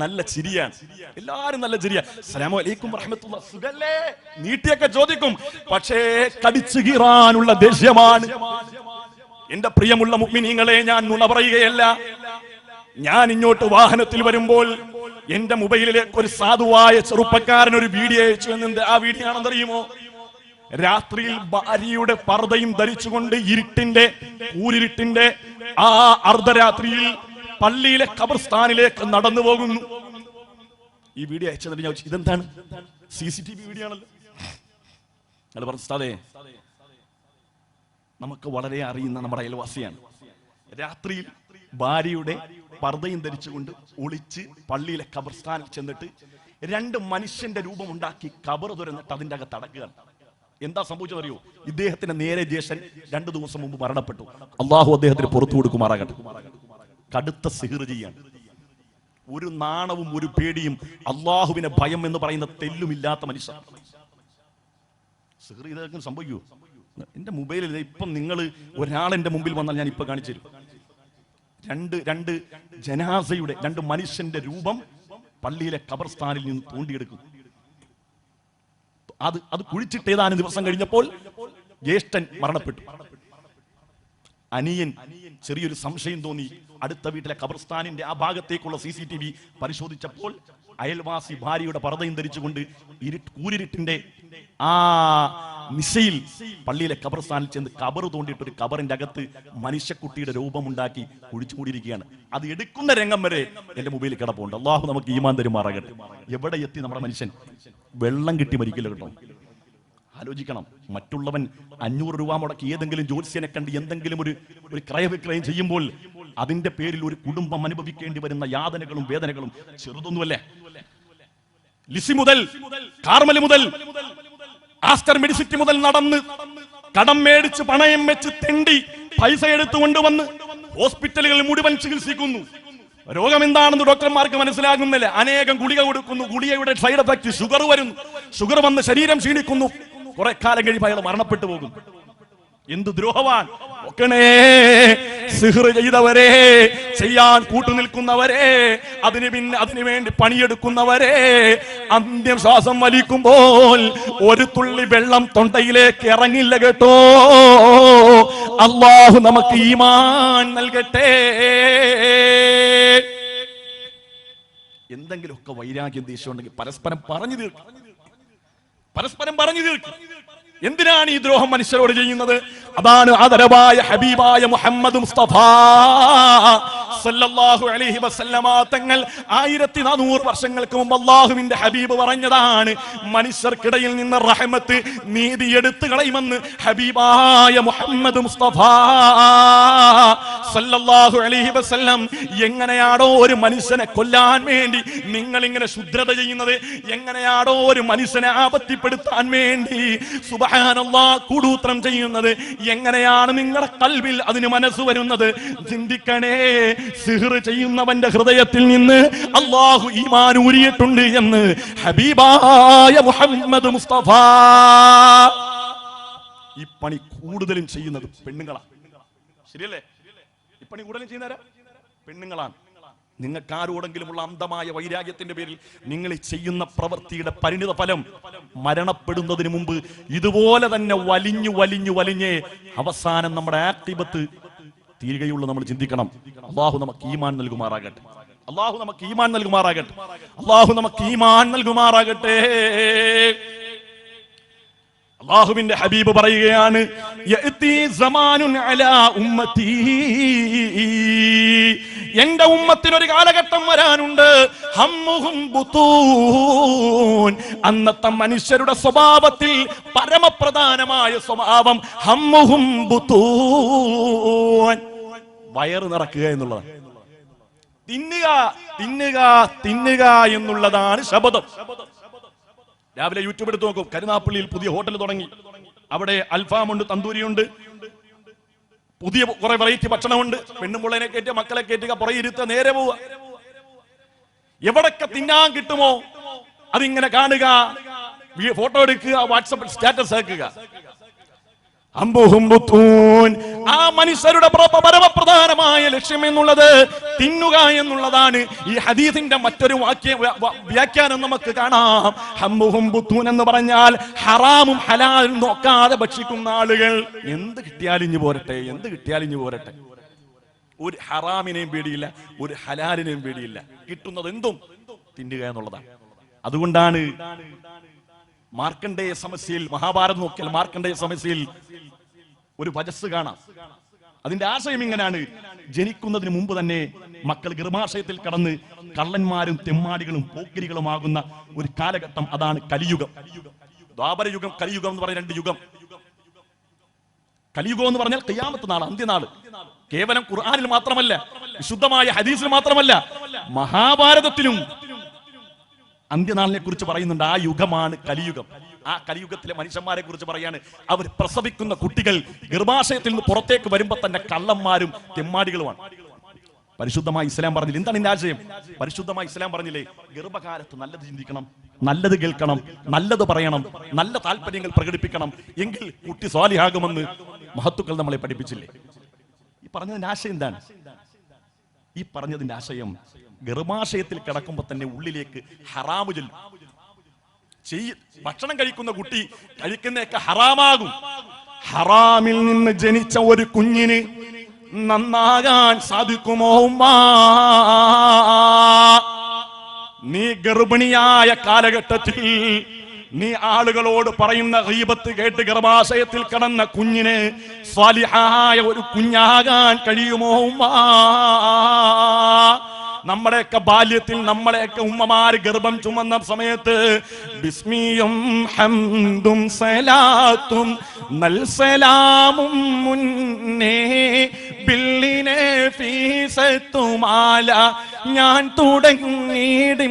നല്ല ചിരിയാണ്, എല്ലാരും നല്ല ചിരിയാ. അസ്സലാമു അലൈക്കും വറഹ്മത്തുള്ളാഹി, സുഖല്ലേ നീട്ടിയൊക്കെ ചോദിക്കും. പക്ഷേ കടിച്ചു കീറാനുള്ള ദേഷ്യമാണ്. എന്റെ പ്രിയമുള്ള മുഅ്മിനീങ്ങളെ, ഞാൻ നുണ പറയുകയല്ല. ഞാൻ ഇങ്ങോട്ട് വാഹനത്തിൽ വരുമ്പോൾ എന്റെ മൊബൈലിലേക്ക് ഒരു സാധുവായ ചെറുപ്പക്കാരൻ ഒരു വീഡിയോ അയച്ചു. എന്നുണ്ട് ആ വീഡിയോ ആണെന്നറിയുമോ? രാത്രിയിൽ ഭാര്യയുടെ പർദ്ദയും ധരിച്ചുകൊണ്ട് കൂരിരുട്ടിന്റെ ആ അർദ്ധരാത്രിയിൽ പള്ളിയിലെ ഖബർസ്ഥാനിലേക്ക് നടന്നു പോകുന്നു. ഈ വീഡിയോ അയച്ചതിന് ഞാൻ ഇതെന്താണ്? CCTV വീഡിയോ ആണല്ലോ. അല്ല പറഞ്ഞേ, നമുക്ക് വളരെ അറിയുന്ന നമ്മുടെ അയൽവാസിയാണ്. രാത്രിയിൽ ഭാര്യയുടെ പർദ്ദയും ധരിച്ചുകൊണ്ട് ഒളിച്ച് പള്ളിയിലെ ഖബർസ്ഥാനിൽ ചെന്നിട്ട് 2 മനുഷ്യന്റെ രൂപമുണ്ടാക്കി ഖബർ തുറന്നിട്ട് അതിന്റെ അകത്ത് അടക്കുകയാണ്. എന്താ സംഭവിച്ചതറിയോ? ഇദ്ദേഹത്തിന്റെ നേരെ ജ്യേഷ്ഠൻ 2 ദിവസം മുമ്പ് മരണപ്പെട്ടു. അള്ളാഹു അദ്ദേഹത്തിന് പുറത്തു കൊടുക്കുമാറാകട്ടെ. കടുത്ത സിഹ്ർ ചെയ്യാണ്. ഒരു നാണവും ഒരു പേടിയും അള്ളാഹുവിനെ ഭയം എന്ന് പറയുന്ന തെല്ലുമില്ലാത്ത മനുഷ്യൻ. സിഹ്ർ ഇതൊക്കെ സംഭവിക്കുമോ? എന്റെ മൊബൈലിൽ ഇപ്പം നിങ്ങൾ ഒരാളെന്റെ മുമ്പിൽ വന്നാൽ ഞാൻ ഇപ്പൊ കാണിച്ചു തരും. രണ്ട് ജനാസയുടെ 2 മനുഷ്യന്റെ രൂപം പള്ളിയിലെ ഖബർസ്ഥാനിൽ നിന്ന് തോണ്ടിയെടുക്കും. അത് കുഴിച്ചിട്ട് ഏതാനും ദിവസം കഴിഞ്ഞപ്പോൾ ജ്യേഷ്ഠൻ മരണപ്പെട്ടു. അനിയൻ ചെറിയൊരു സംശയം തോന്നി. അടുത്ത വീട്ടിലെ ഖബർസ്ഥാനിന്റെ ആ ഭാഗത്തേക്കുള്ള CCTV പരിശോധിച്ചപ്പോൾ അയൽവാസി ഭാര്യയുടെ പർദ്ദയും ധരിച്ചുകൊണ്ട് കൂരിരുട്ടിന്റെ ആ നിശയിൽ പള്ളിയിലെ ഖബർസ്ഥാനിൽ ചെന്ന് ഖബർ തോണ്ടിയിട്ട് ഒരു ഖബറിന്റെ അകത്ത് മനുഷ്യക്കുട്ടിയുടെ രൂപമുണ്ടാക്കി കുഴിച്ചുകൂടിയിരിക്കുകയാണ്. അത് എടുക്കുന്ന രംഗം വരെ എന്റെ മൊബൈലിൽ കിടപ്പുണ്ട്. അള്ളാഹു നമുക്ക് ഈമാൻ തരുമാറാകട്ടെ. എവിടെ എത്തി നമ്മുടെ മനുഷ്യൻ? വെള്ളം കിട്ടി മരിക്കില്ല കേട്ടോ. ആലോചിക്കണം. മറ്റുള്ളവൻ 500 രൂപ മുടക്കി ഏതെങ്കിലും ജ്യോത്സ്യനെ കണ്ട് എന്തെങ്കിലും ഒരു ക്രയവിക്രയം ചെയ്യുമ്പോൾ അതിന്റെ പേരിൽ ഒരു കുടുംബം അനുഭവിക്കേണ്ടി വരുന്ന യാതനകളും വേദനകളും ചെറുതൊന്നുമല്ലേ. ലിസി മുതൽ, കാർമൽ മുതൽ, ആസ്റ്റർ മെഡിസിറ്റി മുതൽ നടന്ന് കടം മേടിച്ച് പണയം വെച്ച് തെണ്ടി പൈസ എടുത്തുകൊണ്ടുവന്ന് ഹോസ്പിറ്റലുകളിൽ മുഴുവൻ ചികിത്സിക്കുന്നു. രോഗം എന്താണെന്ന് ഡോക്ടർമാർക്ക് മനസ്സിലാകുന്നില്ല. അനേകം ഗുളിക കൊടുക്കുന്നു. ഗുളികയുടെ സൈഡ് എഫക്ട് ഷുഗർ വരുന്നു. ഷുഗർ വന്ന് ശരീരം ക്ഷീണിക്കുന്നു. കുറെ കാലം കഴിയുമ്പോൾ അയാൾ മരണപ്പെട്ടു പോകും. എന്ത് ദ്രോഹവാൻ! സിഹ്ർ ചെയ്തവരെ, ചെയ്യാൻ കൂട്ടുനിൽക്കുന്നവരെ, അതിനു വേണ്ടി പണിയെടുക്കുന്നവരെ, അന്ത്യം ശ്വാസം വലിക്കുമ്പോൾ ഒരു തുള്ളി വെള്ളം തൊണ്ടയിലേക്ക് ഇറങ്ങില്ല കേട്ടോ. അല്ലാഹു നമുക്ക് ഈമാൻ നൽകട്ടെ. എന്തെങ്കിലുമൊക്കെ വൈരാഗ്യം ദേഷ്യം ഉണ്ടെങ്കിൽ പരസ്പരം പറഞ്ഞു തീർക്കും. എന്തിനാണ് ഈ ദ്രോഹം മനുഷ്യരോട് ചെയ്യുന്നത്? അതാണ് ആദരവായ ഹബീബായ മുഹമ്മദ് മുസ്തഫ സല്ലല്ലാഹു അലൈഹി വസല്ലമ തങ്ങൾ 1400 വർഷങ്ങൾക്ക് മുമ്പ് അല്ലാഹുവിന്റെ ഹബീബ് പറഞ്ഞതാണ്. മനുഷ്യർക്കിടയിൽ നിന്ന് റഹ്മത്ത്, നീതി എടുത്തു കളയുമെന്ന് ഹബീബായ മുഹമ്മദ് മുസ്തഫ സല്ലല്ലാഹു അലൈഹി വസല്ലം. എങ്ങനെയാണോ ഒരു മനുഷ്യനെ കൊല്ലാൻ വേണ്ടി നിങ്ങൾ ഇങ്ങനെ ശുദ്രത ചെയ്യുന്നത്, എങ്ങനെയാണോ ഒരു മനുഷ്യനെ ആപത്തിപ്പെടുത്താൻ വേണ്ടി സുബ്ഹാനല്ലാഹ് കൂടൂത്രം ചെയ്യുന്നത്, എങ്ങനെയാണ് നിങ്ങളുടെ കൽബിൽ അതിന് മനസ്സ് വരുന്നത്? ചിന്തിക്കണേ. സിഹ്ർ ചെയ്യുന്നവന്റെ ഹൃദയത്തിൽ നിന്ന് അല്ലാഹു ഈമാൻ ഊരിയിട്ടുണ്ട് എന്ന് ഹബീബായ മുഹമ്മദ് മുസ്തഫ. ഈ പണി കൂടുതലും ചെയ്യുന്നത് പെണ്ണുങ്ങളാണ്. ശരിയല്ലേ? ഈ പണി കൂടുതലും ചെയ്യുന്നവരാ പെണ്ണുങ്ങളാണ്. നിങ്ങൾക്ക് ആരോടെങ്കിലുമുള്ള അന്ധമായ വൈരാഗ്യത്തിന്റെ പേരിൽ നിങ്ങൾ ചെയ്യുന്ന പ്രവൃത്തിയുടെ പരിണിത ഫലം മരണപ്പെടുന്നതിന് മുമ്പ് ഇതുപോലെ തന്നെ വലിഞ്ഞ് അവസാനം നമ്മുടെ ആഖിബത്ത് തീരുകയുള്ളൂ. നമ്മൾ ചിന്തിക്കണം. അല്ലാഹു നമുക്ക് ഈമാൻ നൽകുമാറാകട്ടെ. അല്ലാഹുവിന്റെ ഹബീബ് പറയുകയാണ്, യഅതി സമാനുൻ അലാ ഉമ്മത്തി, എന്റെ ഉമ്മത്തിനൊരു കാലഘട്ടം വരാനുണ്ട്. ഹമ്മുഹും ബുതൂൻ, അന്നത്തെ മനുഷ്യരുടെ സ്വഭാവത്തിൽ പരമപ്രധാനമായ സ്വഭാവം ഹമ്മുഹും ബുതൂൻ, വയറ് നിറക്കുക എന്നുള്ളതാണ്. തിന്നുക എന്നുള്ളതാണ് ശബദം. രാവിലെ യൂട്യൂബ് എടുത്ത് നോക്കും. കരുനാപ്പള്ളിയിൽ പുതിയ ഹോട്ടൽ തുടങ്ങി. അവിടെ അൽഫാമുണ്ട്, തന്തൂരിയുണ്ട്, പുതിയ കുറെ വെറൈറ്റി ഭക്ഷണമുണ്ട്. പെണ്ണുമുള്ളനെ കയറ്റുക, മക്കളെ കയറ്റുക, പുറകിരുത്തുക, നേരെ പോവുക. എവിടൊക്കെ തിന്നാൻ കിട്ടുമോ അതിങ്ങനെ കാണുക, ഫോട്ടോ എടുക്കുക, വാട്സപ്പിൽ സ്റ്റാറ്റസ് ആക്കുക. ആ മനുഷ്യരുടെ പരമപ്രധാനമായ ലക്ഷ്യം എന്നുള്ളത് തിന്നുക എന്നുള്ളതാണ്. ഈ ഹദീസിന്റെ മറ്റൊരു വ്യാഖ്യാനം നമുക്ക് കാണാം. ഹമ്മുഹും ബുത്തൂൻ എന്ന് പറഞ്ഞാൽ ഹറാമും ഹലാലും നോക്കാതെ ഭക്ഷിക്കുന്ന ആളുകൾ. എന്ത് കിട്ടിയാലിഞ്ഞു പോരട്ടെ, എന്ത് കിട്ടിയാലിഞ്ഞു പോരട്ടെ. ഒരു ഹറാമിനെയും പേടിയില്ല, ഒരു ഹലാലിനെയും പേടിയില്ല. കിട്ടുന്നത് എന്തും തിന്നുക എന്നുള്ളതാണ്. അതുകൊണ്ടാണ് മാർക്കണ്ഡേയ സമസ്യയിൽ, മഹാഭാരതം നോക്കിയാൽ മാർക്കണ്ഡേയ സമസ്യയിൽ ഒരു വചസ് കാണാം. അതിന്റെ ആശയം ഇങ്ങനെയാണ്: ജനിക്കുന്നതിന് മുമ്പ് തന്നെ മക്കൾ ഗർഭാശയത്തിൽ കടന്ന് കള്ളന്മാരും തെമ്മാടികളും പോക്കിരികളുമാകുന്ന ഒരു കാലഘട്ടം. അതാണ് കലിയുഗം. ദ്വാപരയുഗം, കലിയുഗം എന്ന് പറഞ്ഞ രണ്ട് യുഗം. കലിയുഗം എന്ന് പറഞ്ഞാൽ ഖിയാമത്ത് നാൾ, അന്ത്യനാൾ. കേവലം ഖുർആനിൽ മാത്രമല്ല, വിശുദ്ധമായ ഹദീസിൽ മാത്രമല്ല, മഹാഭാരതത്തിലും അന്ത്യനാളിനെ കുറിച്ച് പറയുന്നുണ്ട്. ആ യുഗമാണ് കലിയുഗം. ആ കലിയുഗത്തിലെ മനുഷ്യന്മാരെ കുറിച്ച് പറയാണ്. അവർ പ്രസവിക്കുന്ന കുട്ടികൾ ഗർഭാശയത്തിൽ നിന്ന് പുറത്തേക്ക് വരുമ്പോ തന്നെ കള്ളന്മാരും തെമ്മാടികളുമാണ്. പരിശുദ്ധമായ ഇസ്ലാം പറഞ്ഞില്ല. എന്താണ് ഇതിന്റെ ആശയം? പരിശുദ്ധമായ ഇസ്ലാം പറഞ്ഞില്ലേ, ഗർഭകാലത്ത് നല്ലത് ചിന്തിക്കണം, നല്ലത് കേൾക്കണം, നല്ലത് പറയണം, നല്ല താല്പര്യങ്ങൾ പ്രകടിപ്പിക്കണം, എങ്കിൽ കുട്ടി സ്വാലിഹാകുമെന്ന് മഹത്തുക്കൾ നമ്മളെ പഠിപ്പിച്ചില്ലേ? ഈ പറഞ്ഞതിന്റെ ആശയം എന്താണ്? ഈ പറഞ്ഞതിന്റെ ആശയം, ഗർഭാശയത്തിൽ കിടക്കുമ്പോ തന്നെ ഉള്ളിലേക്ക് ഹറാമു ചെല്ലും. ഭക്ഷണം കഴിക്കുന്ന കുട്ടി കഴിക്കുന്നതൊക്കെ ഹറാമാകും. ഹറാമിൽ നിന്ന് ജനിച്ച ഒരു കുഞ്ഞിന് നന്നാകാൻ സാധിക്കുമോ? നീ ഗർഭിണിയായ കാലഘട്ടത്തിൽ നീ ആളുകളോട് പറയുന്ന ഗീബത്ത് കേട്ട് ഗർഭാശയത്തിൽ കിടന്ന കുഞ്ഞിന് സ്വാലിഹായ ഒരു കുഞ്ഞാകാൻ കഴിയുമോ? നമ്മുടെയൊക്കെ ബാല്യത്തിൽ നമ്മളെയൊക്കെ ഉമ്മമാര് ഗർഭം ചുമന്ന സമയത്ത് ബിസ്മിയും ഹംദും സലാത്തും നൽസലാമും മുന്നേ ബില്ലിനെ ഫീസത്തുമാല ഞാൻ തുടങ്ങിയിടുന്നേ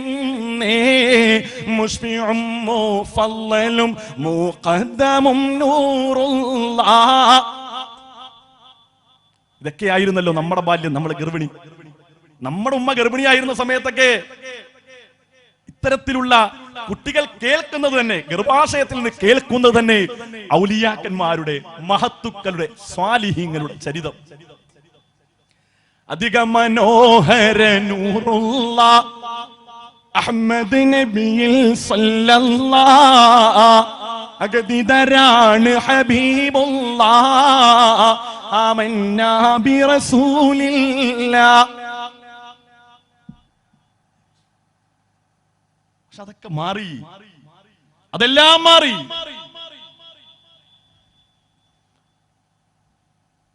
മുഷ്ഫിഉം മുഫല്ലലും മുഖദ്ദമും നൂറുല്ലാഹ്. ഇതൊക്കെയായിരുന്നല്ലോ നമ്മുടെ ബാല്യം. നമ്മൾ ഗർഭിണി, നമ്മുടെ ഉമ്മ ഗർഭിണിയായിരുന്ന സമയത്തൊക്കെ ഇത്തരത്തിലുള്ള കുട്ടികൾ കേൾക്കുന്നത് തന്നെ, ഗർഭാശയത്തിൽ നിന്ന് കേൾക്കുന്നത് തന്നെ ഔലിയാക്കന്മാരുടെ, മഹത്തുക്കളുടെ, സ്വാലിഹീങ്ങളുടെ ചരിതം. അധിക മനോഹര നൂറുള്ള അഹ്മദ് നബിയിൽ സല്ലല്ലാഹ് അഗതിദരാണ് ഹബീബുല്ലാഹ് ആമന്നാ ബിറസൂലില്ലാഹ്. അതൊക്കെ മാറി, അതെല്ലാം മാറി.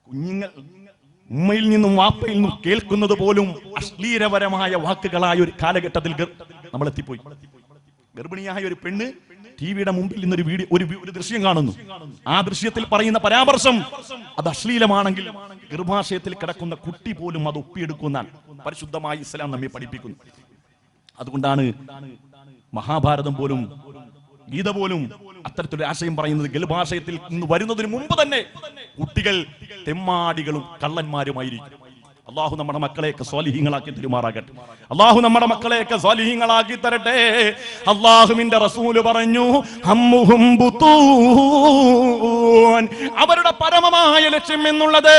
കുഞ്ഞുങ്ങൾ ഉമ്മയിൽ നിന്നും വാപ്പയിൽ നിന്നും കേൾക്കുന്നത് പോലും അശ്ലീലപരമായ വാക്കുകളായ ഒരു കാലഘട്ടത്തിൽ നമ്മൾ എത്തിപ്പോയി. ഗർഭിണിയായ ഒരു പെണ്ണ് ടിവിയുടെ മുമ്പിൽ നിന്നൊരു ഒരു ദൃശ്യം കാണുന്നു. ആ ദൃശ്യത്തിൽ പറയുന്ന പരാമർശം അത് അശ്ലീലമാണെങ്കിൽ ഗർഭാശയത്തിൽ കിടക്കുന്ന കുട്ടി പോലും അത് ഒപ്പിയെടുക്കുന്നാണ് പരിശുദ്ധമായ ഇസ്ലാം നമ്മെ പഠിപ്പിക്കുന്നു. അതുകൊണ്ടാണ് മഹാഭാരതം പോലും, ഗീത പോലും അത്തരത്തിലൊരു ആശയം പറയുന്നത്. ഗർഭാശയത്തിൽ നിന്ന് വരുന്നതിന് മുമ്പ് തന്നെ കുട്ടികൾ തെമ്മാടികളും കള്ളന്മാരുമായിരിക്കും. അള്ളാഹു നമ്മുടെ മക്കളെയൊക്കെ സ്വാലിഹീങ്ങളാക്കി തരുമാറാകട്ടെ. അള്ളാഹു നമ്മുടെ മക്കളെയൊക്കെ സ്വാലിഹീങ്ങളാക്കി തരട്ടെ. അള്ളാഹുവിന്റെ റസൂല് പറഞ്ഞു, ഹമ്മുഹും ബുത്തൂൻ, അവരുടെ പരമമായ ലക്ഷ്യം എന്നുള്ളത്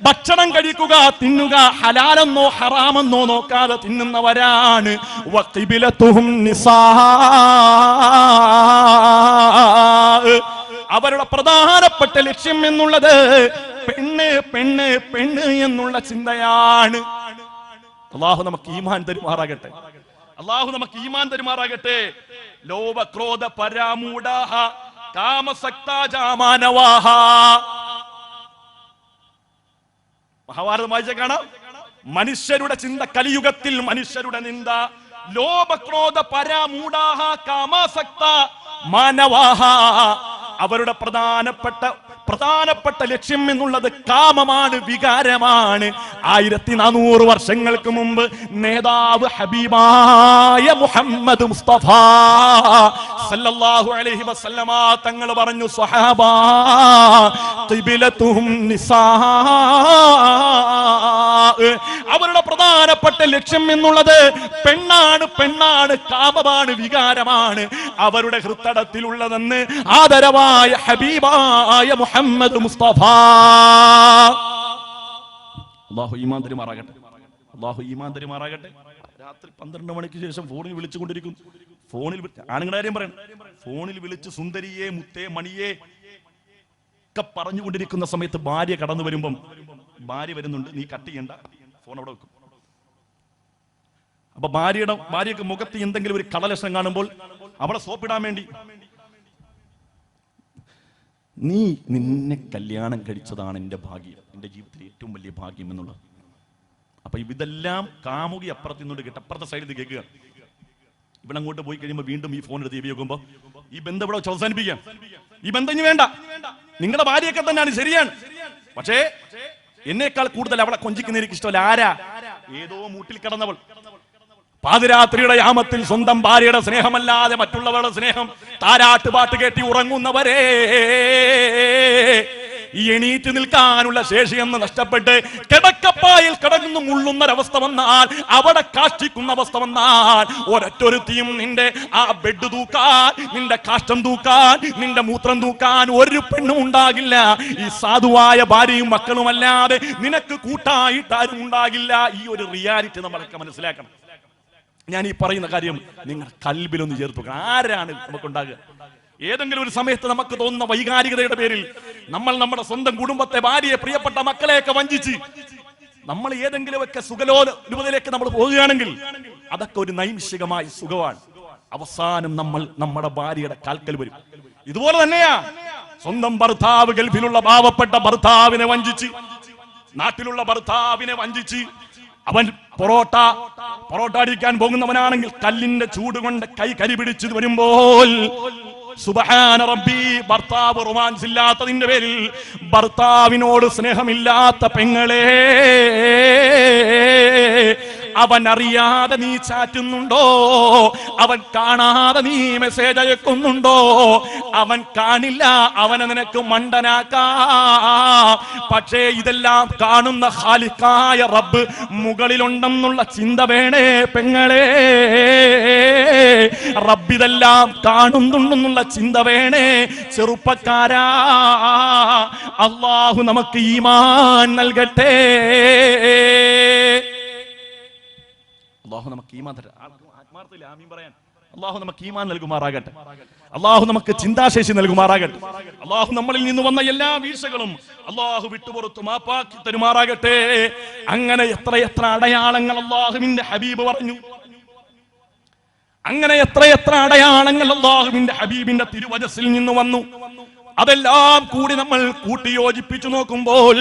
ഭക്ഷണം കഴിക്കുക, തിന്നുക, ഹലാലെന്നോ ഹറാമെന്നോ നോക്കാതെ തിന്നുന്നവരാണ്. വഖിബിലതുഹും നിസാ, അവരുടെ പ്രധാനപ്പെട്ട ലക്ഷ്യം എന്നുള്ളത് പെണ്ണ് പെണ്ണ് പെണ്ണ് എന്നുള്ള ചിന്തയാണ്. അള്ളാഹു നമുക്ക് ഈമാൻ തരുമാറാകട്ടെ. അള്ളാഹു നമുക്ക് ഈമാൻ തരുമാറാകട്ടെ. ലോഭ ക്രോധ പരാമൂഢാഹ കാമസക്താജാമാനവാഹ. മഹാഭാരതം വായിച്ച കാണാം. മനുഷ്യരുടെ ചിന്ത കലിയുഗത്തിൽ, മനുഷ്യരുടെ നിന്ദ ലോഭക്രോധ പരാമൂഢാഹ കാമാസക്ത മാനവാഹ. അവരുടെ പ്രധാനപ്പെട്ട ലക്ഷ്യം എന്നുള്ളത് കാമമാണ്, വികാരമാണ്. 1400 വർഷങ്ങൾക്ക് മുമ്പ് നേതാവ് ഹബീബായ മുഹമ്മദ് മുസ്തഫ സല്ലല്ലാഹു അലൈഹി വസല്ലമ തങ്ങൾ പറഞ്ഞു, സ്വഹാബാ ഖിബലതുഹും നിസാ, അവരുടെ പ്രധാന പ്രധാനപ്പെട്ട ലക്ഷ്യം എന്നുള്ളത് പെണ്ണാണ്, പെണ്ണാണ്, കാമമാണ്, വികാരമാണ് അവരുടെ ഹൃത്തടത്തിലുള്ളതെന്ന് ആദരവായ ഹബീബായ മുഹമ്മദ് മുസ്തഫ. അല്ലാഹു ഈമാൻ തരുമാറാകട്ടെ, അല്ലാഹു ഈമാൻ തരുമാറാകട്ടെ. രാത്രി 12 മണിക്ക് ശേഷം ഫോണിൽ വിളിച്ചുകൊണ്ടിരിക്കും. ഫോണിൽ ആണുങ്ങളുടെ കാര്യം പറയണം, ഫോണിൽ വിളിച്ച് സുന്ദരിയെ, മുത്തേ, മണിയെ ഒക്കെ പറഞ്ഞുകൊണ്ടിരിക്കുന്ന സമയത്ത് ഭാര്യ കടന്നു വരുമ്പം ഭാര്യ വരുന്നുണ്ട്, നീ കട്ട് ചെയ്യണ്ട, ഫോൺ അവിടെ വെക്കും. അപ്പൊ ഭാര്യക്ക് മുഖത്ത് എന്തെങ്കിലും ഒരു കളലക്ഷണം കാണുമ്പോൾ അവളെ സോപ്പിടാൻ വേണ്ടി, നിന്നെ കല്യാണം കഴിച്ചതാണ് എന്റെ ഭാഗ്യം, എന്റെ ജീവിതത്തിലെ ഏറ്റവും വലിയ ഭാഗ്യം എന്നുള്ളത്. അപ്പൊ ഇതെല്ലാം കാമുകി അപ്പുറത്ത് നിന്നോട് കേട്ട് അപ്പുറത്തെ സൈഡിൽ കേൾക്കുക. ഇവിടെ അങ്ങോട്ട് പോയി കഴിയുമ്പോൾ വീണ്ടും ഈ ഫോൺ എടുത്ത് ഉപയോഗിക്കുമ്പോൾ ഈ ബന്ധം ഇവിടെ വെച്ച് അവസാനിപ്പിക്കാം. ഈ ബന്ധം ഇനി വേണ്ട, നിങ്ങളുടെ ഭാര്യയൊക്കെ തന്നെയാണ്, ശരിയാണ്. പക്ഷേ എന്നേക്കാൾ കൂടുതൽ അവളെ കൊഞ്ചിക്കുന്ന എനിക്ക് ഇഷ്ടമല്ല. ആരാ? ഏതോ മൂട്ടിൽ കിടന്നവൾ. പാതിരാത്രിയുടെ യാമത്തിൽ സ്വന്തം ഭാര്യയുടെ സ്നേഹമല്ലാതെ മറ്റുള്ളവരുടെ സ്നേഹം താരാട്ട് പാട്ട് കേട്ടി ഉറങ്ങുന്നവരെ, ഈ എണീറ്റ് നിൽക്കാനുള്ള ശേഷിയെന്ന് നഷ്ടപ്പെട്ട് കിടക്കപ്പായിൽ കിടന്നു മുള്ളുന്നൊരവസ്ഥ വന്നാൽ, അവിടെ കാഷ്ടിക്കുന്ന അവസ്ഥ വന്നാൽ, ഒരൊറ്റൊരുത്തിയും നിന്റെ ആ ബെഡ് തൂക്കാൻ, നിന്റെ കാഷ്ടം തൂക്കാൻ, നിന്റെ മൂത്രം തൂക്കാൻ ഒരു പെണ്ണും ഉണ്ടാകില്ല. ഈ സാധുവായ ഭാര്യയും മക്കളുമല്ലാതെ നിനക്ക് കൂട്ടായിട്ട് ആരും ഉണ്ടാകില്ല. ഈ ഒരു റിയാലിറ്റി നമ്മളൊക്കെ മനസ്സിലാക്കണം. ഞാൻ ഈ പറയുന്ന കാര്യം നിങ്ങൾ കൽബിലൊന്ന് ചേർത്തുക. ആരാണ് നമുക്കുണ്ടാകുക? ഏതെങ്കിലും ഒരു സമയത്ത് നമുക്ക് തോന്നുന്ന വൈകാരികതയുടെ പേരിൽ നമ്മൾ നമ്മുടെ സ്വന്തം കുടുംബത്തെ, ഭാര്യയെ, പ്രിയപ്പെട്ട മക്കളെയൊക്കെ വഞ്ചിച്ച് നമ്മൾ ഏതെങ്കിലുമൊക്കെ സുഖലോലുപതയിലേക്ക് നമ്മൾ പോവുകയാണെങ്കിൽ അതൊക്കെ ഒരു നൈമിഷികമായ സുഖമാണ്. അവസാനം നമ്മൾ നമ്മുടെ ഭാര്യയുടെ കാൽക്കൽ വരും. ഇതുപോലെ തന്നെയാ സ്വന്തം ഭർത്താവ്, ഗൾഫിലുള്ള പാവപ്പെട്ട ഭർത്താവിനെ വഞ്ചിച്ച്, നാട്ടിലുള്ള ഭർത്താവിനെ വഞ്ചിച്ച്, അവൻ പൊറോട്ട അടിക്കാൻ പോകുന്നവനാണെങ്കിൽ കല്ലിന്റെ ചൂട് കൊണ്ട് കൈ കരിപിടിച്ചു വരുമ്പോൾ, സുബ്ഹാന റബ്ബി, ഭർത്താവ് റൊമാൻസ് ഇല്ലാത്തതിന്റെ പേരിൽ, ഭർത്താവിനോട് സ്നേഹമില്ലാത്ത പെങ്ങളെ, അവൻ അറിയാതെ നീ ചാറ്റുന്നുണ്ടോ? അവൻ കാണാതെ നീ മെസ്സേജ് അയക്കുന്നുണ്ടോ? അവൻ കാണില്ല, അവനെ നിനക്ക് മണ്ടനാക്കാം. പക്ഷേ ഇതെല്ലാം കാണുന്ന ഖാലിഖായ റബ്ബ് മുകളിലുണ്ടെന്നുള്ള ചിന്ത വേണേ പെങ്ങളെ. റബ്ബിതെല്ലാം കാണുന്നുണ്ടെന്നുള്ള ചിന്ത വേണേ ചെറുപ്പക്കാരാ. അല്ലാഹു നമുക്ക് ഈമാൻ നൽകട്ടെ. അല്ലാഹു നമുക്ക് ഈമാൻ തരട്ടെ. ആത്മാർത്ഥത്തിൽ ആമീൻ പറയാൻ അല്ലാഹു നമുക്ക് ഈമാൻ നൽകുമാറാകട്ടെ. അല്ലാഹു നമുക്ക് ചിന്താശേഷി നൽകുമാറാകട്ടെ. അല്ലാഹു നമ്മളിൽ നിന്ന് വന്ന എല്ലാ വീഴ്ചകളും അല്ലാഹു വിട്ടുപുറത്ത് മാപ്പാക്കി തരുമാറാകട്ടെ. അങ്ങനെ എത്രയെത്ര അടയാളങ്ങൾ അല്ലാഹുവിന്റെ ഹബീബ് പറഞ്ഞു. അങ്ങനെ എത്രയെത്ര അടയാളങ്ങൾ അല്ലാഹുവിന്റെ ഹബീബിന്റെ തിരുവചസ്സിൽ നിന്ന് വന്നു. അതെല്ലാം കൂടി നമ്മൾ കൂട്ടിയോജിപ്പിച്ചു നോക്കുമ്പോൾ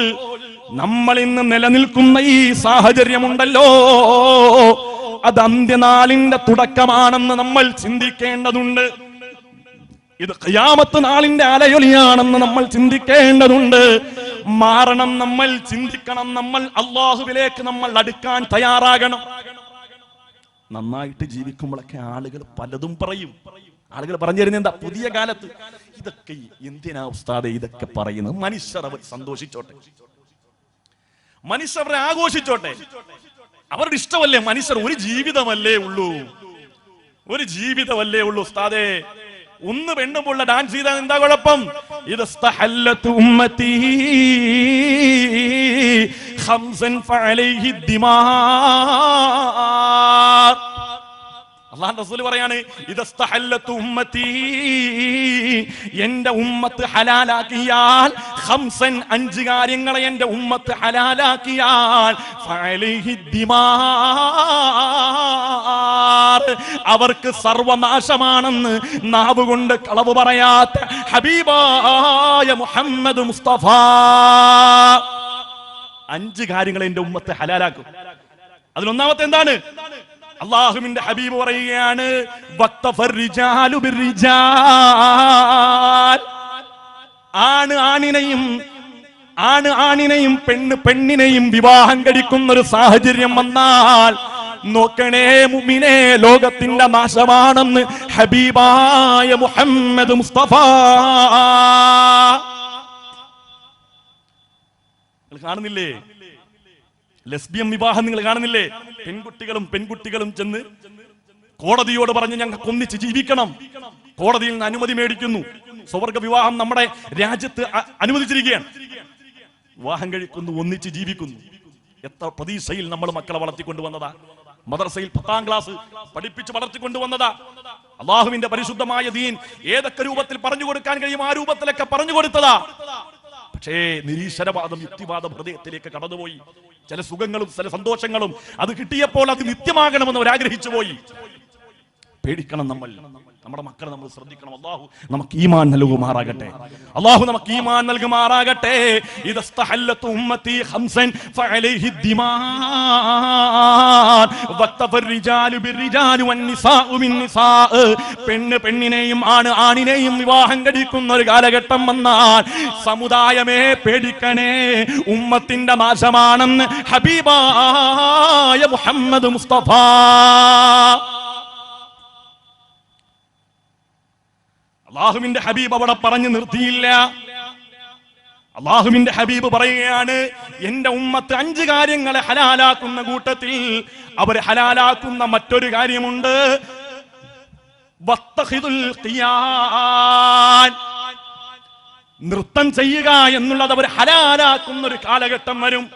നമ്മൾ ഇന്ന് നിലനിൽക്കുന്ന ഈ സാഹചര്യമുണ്ടല്ലോ, അത് അന്ത്യനാളിന്റെ തുടക്കമാണെന്ന് നമ്മൾ ചിന്തിക്കേണ്ടതുണ്ട്. ഇത് ഖിയാമത്ത് നാളിന്റെ അലയൊലിയാണെന്ന് നമ്മൾ ചിന്തിക്കേണ്ടതുണ്ട്. മാറണം, നമ്മൾ ചിന്തിക്കണം, നമ്മൾ അല്ലാഹുവിലേക്ക് നമ്മൾ അടുക്കാൻ തയ്യാറാകണം. നന്നായിട്ട് ജീവിക്കുമ്പോഴൊക്കെ ആളുകൾ പലതും പറയും. ആളുകൾ പറഞ്ഞു തരുന്ന എന്താ? പുതിയ കാലത്ത് ഇതൊക്കെ എന്തിനാ ഉസ്താദെ ഇതൊക്കെ പറയുന്നത്? മനുഷ്യർ അവർ സന്തോഷിച്ചോട്ടെ, മനുഷ്യർ ആഘോഷിച്ചോട്ടെ, അവരുടെ ഇഷ്ടമല്ലേ. മനുഷ്യർ ഒരു ജീവിതമല്ലേ ഉള്ളൂ, ഒരു ജീവിതമല്ലേ ഉള്ളൂ. ഉസ്താദേ, ഒന്ന് പെണ്ണുമുള്ള ഡാൻസ് ചെയ്താൽ എന്താ കുഴപ്പം? ഇത് ഉമ്മത്തി ഖംസൻ ഫഅലൈഹി ദിമാ. അല്ലാഹുവിന്റെ റസൂൽ പറയാണ്, ഇദസ്തഹല്ലത്തു ഉമ്മത്തി, എന്റെ ഉമ്മത്ത് ഹലാലാക്കിയാൽ, ഖംസൻ 5 കാര്യങ്ങളെ എന്റെ ഉമ്മത്ത് ഹലാലാക്കിയാൽ, ഫഅലൈഹി ദിമാ, അവർക്ക് സർവനാശമാണെന്ന് നാവ് കൊണ്ട് കളവ് പറയാത്ത ഹബീബായ മുഹമ്മദ് മുസ്തഫ 5 കാര്യങ്ങളെ എന്റെ ഉമ്മത്ത് ഹലാലാക്കും. അതിലൊന്നാമത്തെ എന്താണ്? അല്ലാഹുവിന്റെ ഹബീബ് പറയുകയാണ്, വഖ്തഫർരിജാലു ബിർരിജാൽ, ആണ് ആണിനെയും പെണ്ണ് പെണ്ണിനെയും വിവാഹം കഴിക്കുന്ന ഒരു സാഹചര്യം വന്നാൽ നോക്കണേ മുഅ്മിനേ, ലോകത്തിന്റെ നാശമാണെന്ന് ഹബീബായ മുഹമ്മദ് മുസ്തഫ. കാണുന്നില്ലേ? ലെസ്ബിയൻ വിവാഹം നിങ്ങൾ കാണുന്നില്ലേ? പെൺകുട്ടികളും ചെന്ന് കോടതിയോട് പറഞ്ഞ് ഞങ്ങൾക്ക് ഒന്നിച്ച് ജീവിക്കണം. കോടതിയിൽ നിന്ന് അനുമതി മേടിക്കുന്നു. സ്വർഗ വിവാഹം നമ്മുടെ രാജ്യത്ത് അനുവദിച്ചിരിക്കുകയാണ്. വിവാഹം കഴിക്കുന്നു, ഒന്നിച്ച് ജീവിക്കുന്നു. എത്ര പ്രതീക്ഷയിൽ നമ്മൾ മക്കളെ വളർത്തിക്കൊണ്ടുവന്നതാ. മദ്രസയിൽ 10ാം ക്ലാസ് പഠിപ്പിച്ച് വളർത്തിക്കൊണ്ടുവന്നതാ. അള്ളാഹുവിന്റെ പരിശുദ്ധമായ ദീൻ ഏതൊക്കെ രൂപത്തിൽ പറഞ്ഞു കൊടുക്കാൻ കഴിയും ആ രൂപത്തിലൊക്കെ പറഞ്ഞു കൊടുത്തതാ. പക്ഷേ നിരീശ്വരവാദം, യുക്തിവാദം ഹൃദയത്തിലേക്ക് കടന്നുപോയി. ചില സുഖങ്ങളും ചില സന്തോഷങ്ങളും അത് കിട്ടിയപ്പോൾ അത് നിത്യമാകണമെന്ന് അവർ ആഗ്രഹിച്ചു പോയി. പേടിക്കണം നമ്മൾ. നമ്മുടെ മക്കളെ നമ്മൾ ശ്രദ്ധിക്കണം. അല്ലാഹു നമുക്ക് ഈമാൻ നൽകുമാറാകട്ടെ. അല്ലാഹു നമുക്ക് ഈമാൻ നൽകുമാറാകട്ടെ. ഇദസ്തഹല്ലതു ഉമ്മത്തി ഖംസൻ ഫഅലൈഹി ദിമാൻ വഖതഫർ റിജാലു ബിർരിജാലി വന്നിസാഉ ബിന്നിസാഅ. പെണ്ണ് പെണ്ണിനെയും ആണ് ആണിനെയും വിവാഹം കഴിക്കുന്ന ഒരു കാലഘട്ടം വന്നാൽ സമുദായമേ പേടിക്കണേ, ഉമ്മത്തിന്റെ നാശമാണെന്ന് ഹബീബായ മുഹമ്മദ് മുസ്തഫ. അള്ളാഹുവിന്റെ ഹബീബ് അവിടെ പറഞ്ഞു നിർത്തിയില്ല. അള്ളാഹുവിന്റെ ഹബീബ് പറയുകയാണ്, എന്റെ ഉമ്മത്ത് 5 കാര്യങ്ങളെ ഹലാലാക്കുന്ന കൂട്ടത്തിൽ അവർ ഹലാലാക്കുന്ന മറ്റൊരു കാര്യമുണ്ട്. നൃത്തം ചെയ്യുക എന്നുള്ളത് അവർ ഹലാലാക്കുന്ന ഒരു കാലഘട്ടം വരും.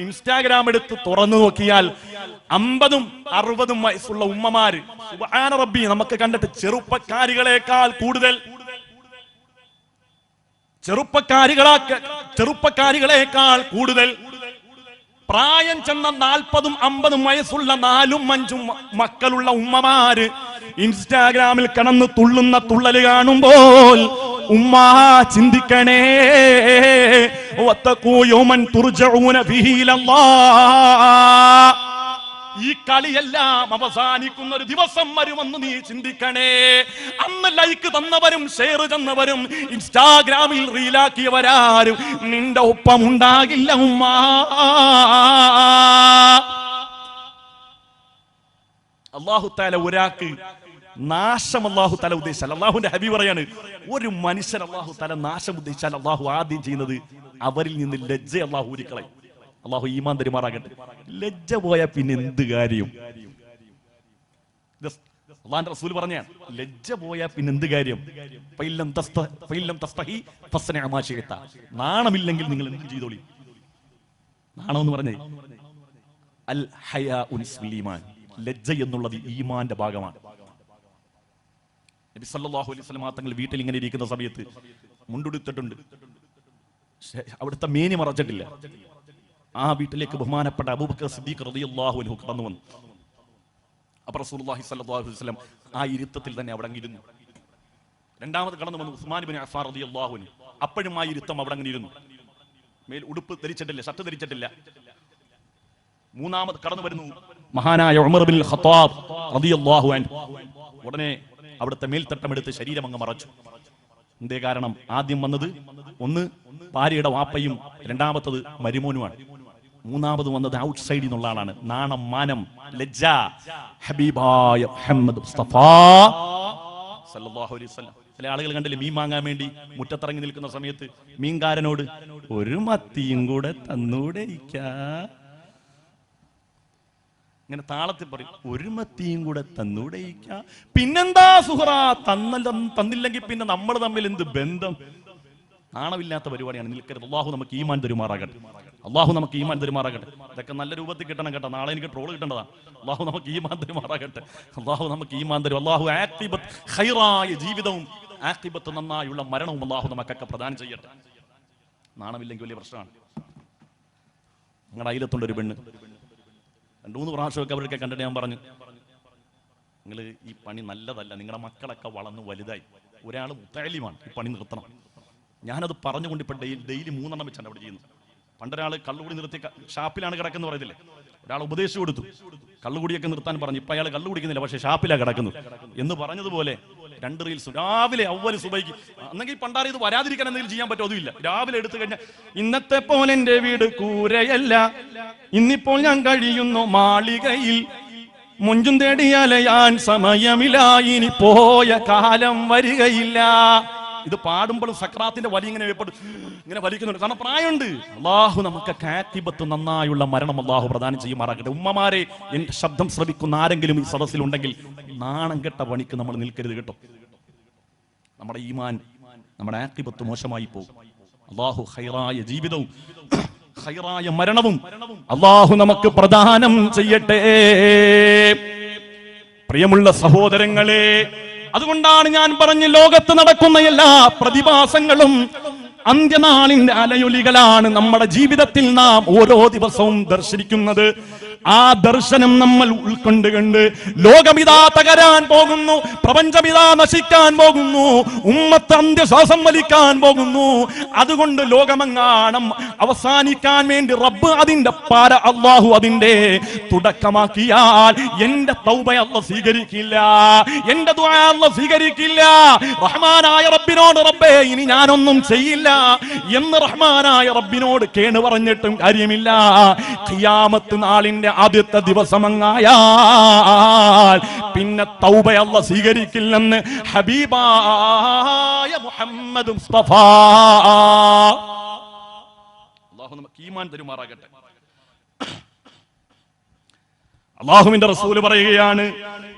ഇൻസ്റ്റാഗ്രാം എടുത്ത് തുറന്നു നോക്കിയാൽ 50ഉം 60ഉം വയസ്സുള്ള ഉമ്മമാര്, സുബ്ഹാന റബ്ബി, നമുക്ക് കണ്ടിട്ട് ചെറുപ്പക്കാരികളേക്കാൾ കൂടുതൽ പ്രായം ചെന്ന 40ഉം 50ഉം വയസ്സുള്ള 4ഉം 5ഉം മക്കളുള്ള ഉമ്മമാര് ഇൻസ്റ്റാഗ്രാമിൽ കിടന്ന് തുള്ളുന്ന തുള്ളല് കാണുമ്പോൾ ഉമ്മ ചിന്തിക്കണേ. ഈ കളിയെല്ലാം അവസാനിക്കുന്ന ഒരു ദിവസം വരുമെന്ന് നീ ചിന്തിക്കണേ. അന്ന് ലൈക്ക് തന്നവരും ഷെയർ തന്നവരും ഇൻസ്റ്റാഗ്രാമിൽ റീലാക്കിയവരാരും നിന്റെ ഒപ്പം ഉണ്ടാകില്ല ഉമ്മ. അല്ലാഹു തആല ഒരാൾക്ക് നാശം അല്ലാഹു തആല ഉദ്ദേശിച്ചാൽ, അല്ലാഹുവിന്റെ ഹബീബ് പറയാണ്, ഒരു മനുഷ്യൻ അല്ലാഹു തആല നാശം ഉദ്ദേശിച്ചാൽ അല്ലാഹു ആദ്യം ചെയ്യുന്നത് അവരിൽ നിന്ന് ലജ്ജ അല്ലാഹു ഊരിക്കളയും. അല്ലാഹു ഈമാൻ തരുമാറാകട്ടെ. ലജ്ജ പോയാൽ പിന്നെ എന്ത് കാര്യം? അല്ലാഹുവിന്റെ റസൂൽ പറഞ്ഞാണ്, ലജ്ജ പോയാൽ പിന്നെ എന്ത് കാര്യം? നാണമില്ലെങ്കിൽ നിങ്ങൾ എന്ത് ചെയ്തോളി. നാണം എന്ന് പറഞ്ഞേ അൽ ഹയാഉ നിസ്ഫുൽ ഈമാൻ. ലജ്ജ എന്നുള്ളത് ഈമാന്റെ ഭാഗമാണ്. നബി സല്ലല്ലാഹു അലൈഹി വസല്ലം തങ്ങൾ വീട്ടിൽ ഇങ്ങനെ ഇരിക്കുന്ന സമയത്ത് മുണ്ടുടുത്തിട്ടുണ്ട്, അവിടുത്തെ മേനി മറച്ചിട്ടില്ല. ആ വീട്ടിലേക്ക് ബഹുമാനപ്പെട്ട അബൂബക്കർ സിദ്ദീഖ് റളിയല്ലാഹു അൻഹു കടന്നു വന്നു. അപ്പോൾ റസൂലുള്ളാഹി സ്വല്ലല്ലാഹു അലൈഹി വസല്ലം ആ ഇരുത്തത്തിൽ തന്നെ അവിടെ ഇരുന്നു. രണ്ടാമത് കടന്നു വന്നു ഉസ്മാൻ ഇബ്നു അഫ്ഫാൻ റളിയല്ലാഹു അൻഹു. അപ്പോഴും ആ ഇരുത്തം അവിടെ ഇരുന്നു. മേൽ ഉടുപ്പ് ധരിച്ചിട്ടില്ല, ഷർട്ട് ധരിച്ചിട്ടില്ല. മൂന്നാമത് കടന്നു വരുന്നു മഹാനായ ഉമർ ഇബ്നുൽ ഖത്താബ് റളിയല്ലാഹു അൻഹു. ഉടനെ അവിടുത്തെ മേൽത്തട്ടമെടുത്ത് ശരീരം അങ്ങ് മറച്ചു. എന്തേ കാരണം? ആദ്യം വന്നത് ഒന്ന് ഭാര്യയുടെ വാപ്പയും, രണ്ടാമത്തത് മരുമോനുമാണ്. മൂന്നാമത് വന്നത് ഔട്ട് സൈഡിൽ നിന്നുള്ള ആളാണ്. നാണം, മാനം, ലജ്ജ. ഹബീബായ മുഹമ്മദ് മുസ്തഫ സല്ലല്ലാഹു അലൈഹി വസല്ലം. ചില ആളുകൾ കണ്ടില്ലേ, മീൻ വാങ്ങാൻ വേണ്ടി മുറ്റത്തിറങ്ങി നിൽക്കുന്ന സമയത്ത് മീൻകാരനോട് ഒരു മത്തിയും കൂടെ തന്നൂടെ ഇങ്ങനെ താളത്തിൽ പറയും, ഒരു മത്തിയും കൂടെ തന്നൂടയിക്ക. പിന്നെന്താ സുഹറ, തന്നില്ലെങ്കിൽ പിന്നെ നമ്മൾ തമ്മിൽ എന്ത് ബന്ധം? നാണമില്ലാത്ത പരിപാടിയാണ്. നിൽക്കരുത്. അല്ലാഹു നമുക്ക് ഈമാൻ തരുമാറാകട്ടെ. അല്ലാഹു നമുക്ക് ഈമാൻ തരുമാറാകട്ടെ. ഇതൊക്കെ നല്ല രൂപത്തിൽ കിട്ടണം കേട്ടോ. നാളെ എനിക്ക് ട്രോൾ കിട്ടേണ്ടതാ. അല്ലാഹു നമുക്ക് ഈമാൻ തരുമാറാകട്ടെ. അല്ലാഹു നമുക്ക് ഈമാൻ തരും. അല്ലാഹു ആഖിബത്ത് ഖൈറായ ജീവിതവും ആഖിബത്ത് നന്നായുള്ള മരണവും അല്ലാഹു നമുക്കൊക്കെ പ്രദാനം ചെയ്യട്ടെ. നാണമില്ലെങ്കിൽ വലിയ പ്രശ്നമാണ്. നിങ്ങളുടെ അയലത്തുണ്ട് ഒരു പെണ്ണ്, 2-3 പ്രാവശ്യമൊക്കെ അവരൊക്കെ കണ്ടിട്ട് ഞാൻ പറഞ്ഞു, നിങ്ങൾ ഈ പണി നല്ലതല്ല, നിങ്ങളുടെ മക്കളൊക്കെ വളർന്ന് വലുതായി, ഒരാൾ മുത്തഅല്ലിമാണ്, ഈ പണി നിർത്തണം. ഞാനത് പറഞ്ഞുകൊണ്ട് ഇപ്പം ഡെയിലി 3 എണ്ണം വെച്ചാണ് അവിടെ ചെയ്യുന്നത്. പണ്ടൊരാൾ കള്ളുകൂടി നിർത്തി ഷാപ്പിലാണ് കിടക്കുന്നത് പറയത്തില്ലേ, ഒരാൾ ഉപദേശിച്ചു കൊടുത്തു കള്ളുകൂടിയൊക്കെ നിർത്താൻ പറഞ്ഞു. ഇപ്പം അയാൾ കള്ളു കുടിക്കുന്നില്ല, പക്ഷേ ഷാപ്പിലാണ് കിടക്കുന്നത് എന്ന് പറഞ്ഞതുപോലെ 2 റീൽസ് രാവിലെ അവല് സുബൈക്ക്. അന്നെങ്കിൽ പണ്ടാറി ഇത് വരാതിരിക്കാൻ എന്തെങ്കിലും ചെയ്യാൻ പറ്റുമോ? അതുമില്ല. രാവിലെ എടുത്തു കഴിഞ്ഞാൽ, ഇന്നത്തെ പോലെ എൻ്റെ വീട് കൂരയല്ല, ഇന്നിപ്പോൾ ഞാൻ കഴിയുന്നു മാളികയിൽ, മുഞ്ചും തേടിയാലയാൻ സമയമില്ല, ഇനി പോയ കാലം വരികയില്ല. ഇത് പാടുമ്പോഴും സക്രാത്തിന്റെ വലി ഇങ്ങനെ വലിക്കുന്നുണ്ട്, കാരണം പ്രായമുണ്ട്. അള്ളാഹു നമുക്ക് കാത്തിബത്ത് നന്നായുള്ള മരണം അള്ളാഹു പ്രദാനം ചെയ്യുമാറാകട്ടെ. ഉമ്മമാരെ, എന്റെ ശബ്ദം ശ്രവിക്കുന്ന ആരെങ്കിലും ഈ സദസ്സിലുണ്ടെങ്കിൽ നാണം കെട്ട പണിക്ക് നമ്മൾ നിൽക്കരുത് കേട്ടോ. നമ്മുടെ ഈമാൻ, നമ്മുടെ ആഖിബത്ത് മോശമായി പോകും. അള്ളാഹു ഖൈറായ ജീവിതവും ഖൈറായ മരണവും അള്ളാഹു നമുക്ക് പ്രദാനം ചെയ്യട്ടെ. പ്രിയമുള്ള സഹോദരങ്ങളെ, അതുകൊണ്ടാണ് ഞാൻ പറഞ്ഞു, ലോകത്ത് നടക്കുന്ന എല്ലാ പ്രതിഭാസങ്ങളും അന്ത്യനാളിന്റെ അലയൊലികളാണ്. നമ്മുടെ ജീവിതത്തിൽ നാം ഓരോ ദിവസവും ദർശിക്കുന്നത്. ആ ദർശനം നമ്മൾ ഉൾക്കൊണ്ടുകൊണ്ട് ലോകമിതാ തകരാൻ പോകുന്നു, പ്രപഞ്ചമിതാ നശിക്കാൻ പോകുന്നു, ഉമ്മത്ത് അന്ത്യശ്വാസം വലിക്കാൻ പോകുന്നു. അതുകൊണ്ട് ലോകമെങ്ങാണം അവസാനിക്കാൻ വേണ്ടി റബ്ബ് അതിന്റെ അള്ളാഹു അതിന്റെ തുടക്കമാക്കിയാൽ എന്റെ തൗബ അല്ലാഹു സ്വീകരിക്കില്ല, എന്റെ ദുആ അല്ലാഹു സ്വീകരിക്കില്ല. റഹ്മാനായ റബ്ബിനോട് റബ്ബേ ഇനി ഞാനൊന്നും ചെയ്യില്ല എന്ന് റഹ്മാനായ റബ്ബിനോട് കേണ് പറഞ്ഞിട്ടും കാര്യമില്ല. ഖിയാമത്ത് നാളിന്റെ ആദ്യത്തെ ദിവസമങ്ങായാൽ പിന്നെ തൗബ അല്ലാഹു സ്വീകരിക്കില്ലെന്ന് ഹബീബായ മുഹമ്മദ് മുസ്തഫ. അല്ലാഹു നമുക്ക് ഈമാൻ തരുമാറാകട്ടെ. അല്ലാഹുവിന്റെ റസൂൽ പറയുകയാണ്,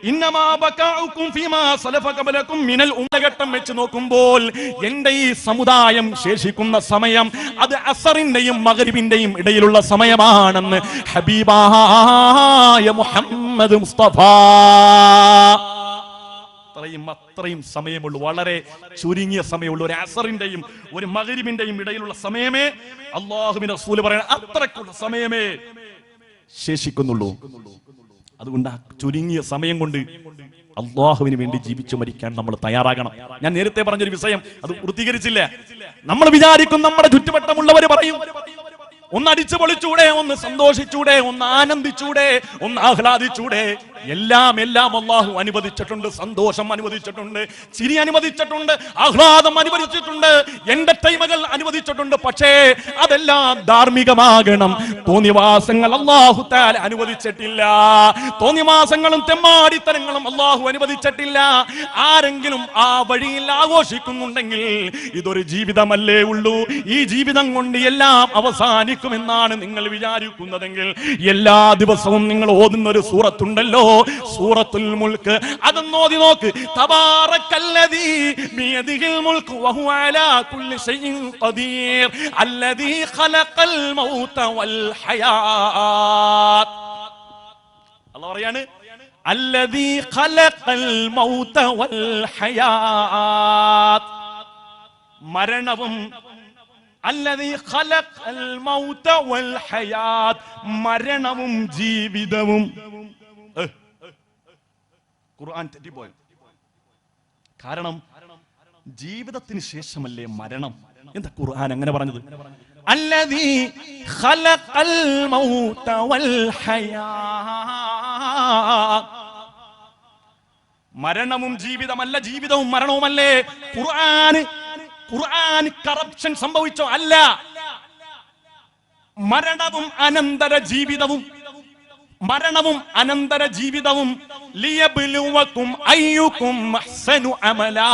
ഇന്നമാ ബകാഉകും ഫീമാ സലഫ ഖബലകും മിനൽ ഉമ്മഘട്ടം വെച്ച് നോക്കുമ്പോൾ എന്റെ ഈ സമുദായം ശേഷിക്കുന്ന സമയം അത് അസറിന്റെയും മഗ്രിബിന്റെയും ഇടയിലുള്ള സമയമാണെന്ന് ഹബീബായ മുഹമ്മദ് മുസ്തഫ. അത്രയും സമയമുള്ളൂ, വളരെ ചുരുങ്ങിയ സമയമുള്ളൂ. ഒരു അസറിന്റെയും ഒരു മഗ്രിബിന്റെയും ഇടയിലുള്ള സമയമേ അല്ലാഹുവിന്റെ റസൂൽ പറയുന്നത്, അത്രക്കുള്ള സമയമേ ശേഷിക്കുന്നുള്ളൂ. അതുകൊണ്ട് ആ ചുരുങ്ങിയ സമയം കൊണ്ട് അള്ളാഹുവിന് വേണ്ടി ജീവിച്ചു മരിക്കാൻ നമ്മൾ തയ്യാറാകണം. ഞാൻ നേരത്തെ പറഞ്ഞൊരു വിഷയം അത് പൂർത്തീകരിച്ചില്ല. നമ്മൾ വിചാരിക്കും, നമ്മുടെ ചുറ്റുവട്ടമുള്ളവർ പറയും, ഒന്ന് അടിച്ചു പൊളിച്ചൂടെ, ഒന്ന് സന്തോഷിച്ചൂടെ, ഒന്ന് ആനന്ദിച്ചൂടെ, ഒന്ന് ആഹ്ലാദിച്ചൂടെ. എല്ലാം അള്ളാഹു അനുവദിച്ചിട്ടുണ്ട്. സന്തോഷം അനുവദിച്ചിട്ടുണ്ട്, ചിരി അനുവദിച്ചിട്ടുണ്ട്, ആഹ്ലാദം അനുവദിച്ചിട്ടുണ്ട്, എന്റർടൈൻമെന്റുകൾ അനുവദിച്ചിട്ടുണ്ട്. പക്ഷേ അതെല്ലാം ധാർമ്മികമാകണം. തോന്നിവാസങ്ങൾ അല്ലാഹു തആല അനുവദിച്ചിട്ടില്ല. തോന്നിവാസങ്ങളും തെമ്മാടിത്തരങ്ങളും അല്ലാഹു അനുവദിച്ചിട്ടില്ല. ആരെങ്കിലും ആ വഴിയിൽ ആഘോഷിക്കുന്നുണ്ടെങ്കിൽ ഇതൊരു ജീവിതമല്ലേ ഉള്ളൂ, ഈ ജീവിതം കൊണ്ട് എല്ലാം അവസാനിക്കുമെന്നാണ് നിങ്ങൾ വിചാരിക്കുന്നതെങ്കിൽ, എല്ലാ ദിവസവും നിങ്ങൾ ഓതുന്ന ഒരു സൂറത്തുണ്ടല്ലോ, സൂറത്തുൽ മുൽക്ക്, അതൊന്ന് ഓതി നോക്ക്. തബാറക്കല്ലദീ ബിയദിഹിൽ മുൽക്ക് വഹുവ അലാ കുല്ലി ശൈഇൻ ഖദീർ അല്ലദീ ഖലഖൽ മൗത വൽ ഹയാത്ത്. അല്ലാഹു പറയാണ്, അല്ലദീ ഖലഖൽ മൗത വൽ ഹയാത്ത്, മരണവും അല്ലദീ ഖലഖൽ മൗത വൽ ഹയാത്ത്, മരണവും ജീവിതവും. ഖുർആൻ തെറ്റിപ്പോയി. കാരണം ജീവിതത്തിന് ശേഷമല്ലേ മരണം. എന്താ ഖുർആൻ അങ്ങനെ പറഞ്ഞത്? അല്ലദീ ഖലഖൽ മൗത വൽ ഹയാത്ത്, മരണവും ജീവിതമല്ല, ജീവിതവും മരണവുമല്ലേ. ഖുർആൻ കറപ്ഷൻ സംഭവിച്ചോ? അല്ല. മരണവും അനന്തര ജീവിതവും, മരണവും അനന്തര ജീവിതവും ലിയബ്ലുവകും അയ്യുകും അഹ്സനു അമലാ,